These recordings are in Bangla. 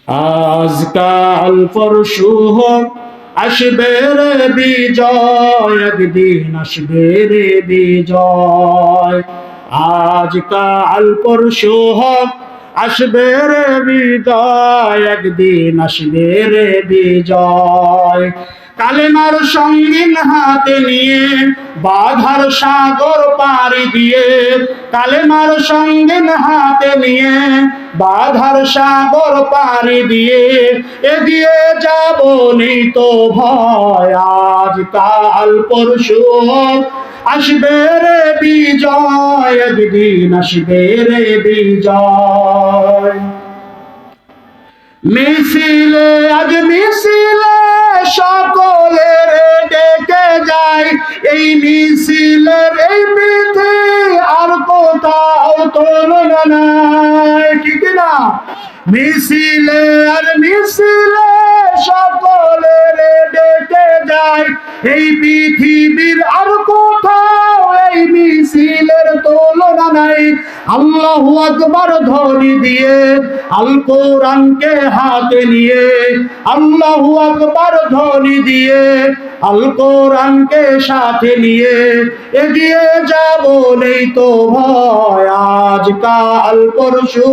আজকাল পরশু হোক, আসবে রে বিজয়, একদিন আসবে রে বিজয়। আজকাল পরশু হোক, আসবে রে বিজয়, একদিন আসবে রে বিজয়। কালেমার সঙ্গীন হাতে নিয়ে বাধার সাগর পাড়ি দিয়ে, কালেমার সঙ্গীন হাতে নিয়ে বাধার সাগর পাড়ি দিয়ে এগিয়ে যাব নেই তো ভয়। আজকাল পরশু আসবে রে বিজয়, একদিন আসবে রে বিজয়। মিছিলে আজ মিছিলে সকলের ডেকে যায়, এই মিছিলের এই বিধি আর কোথাও তুলনা নাই, ঠিক না? মিছিলে আর মিছিলে সকলের ডেকে যায়, এই পৃথিবীর আর কোথাও এই মিছিলের তুলনা নাই। আল্লাহু আকবার ধ্বনি দিয়ে আল কোরআনকে হাতে নিয়ে, আল্লাহু আকবার ধ্বনি দিয়ে আল কোরআনকে সাথে নিয়ে এগিয়ে যাব নেই তো ভয়। আজকাল পরশু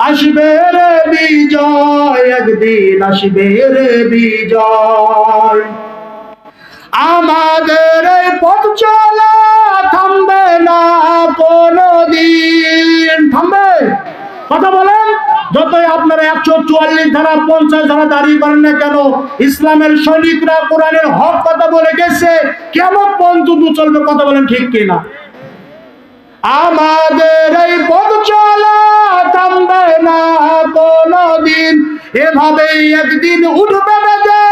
আসবে রে বিজয়, একদিন আসবে রে বিজয়। আমাদের এই পথ চলা থামবে না কোনদিন। থামবে? কথা বলেন। যতই আপনারা 144 ধারা 50 ধারা দাঁড়িয়ে করেন না কেন, ইসলামের সৈনিকরা কোরআনের হক কথা বলে গেছে, কেমন পর্যন্ত চলবে। কথা বলেন ঠিক কিনা? আমাদের এই পথ চলা থামবে না কোনদিন, এভাবেই একদিন উঠবে বেজে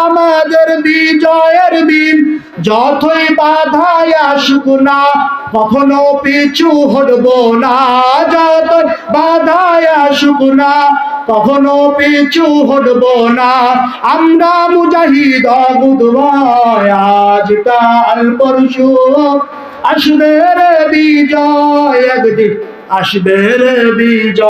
আমাদের বিজয়ের দিন। যতই বাধায় আসুক না, কখনো পিছু হটব না। যতই বাধায় আসুক না, কখনো পিছু হটব না। আমরা মুজাহিদ অগুদ ভয়। আজকাল পরশু আসবে রে বিজয়, একদিন আসবে রে বিজয়।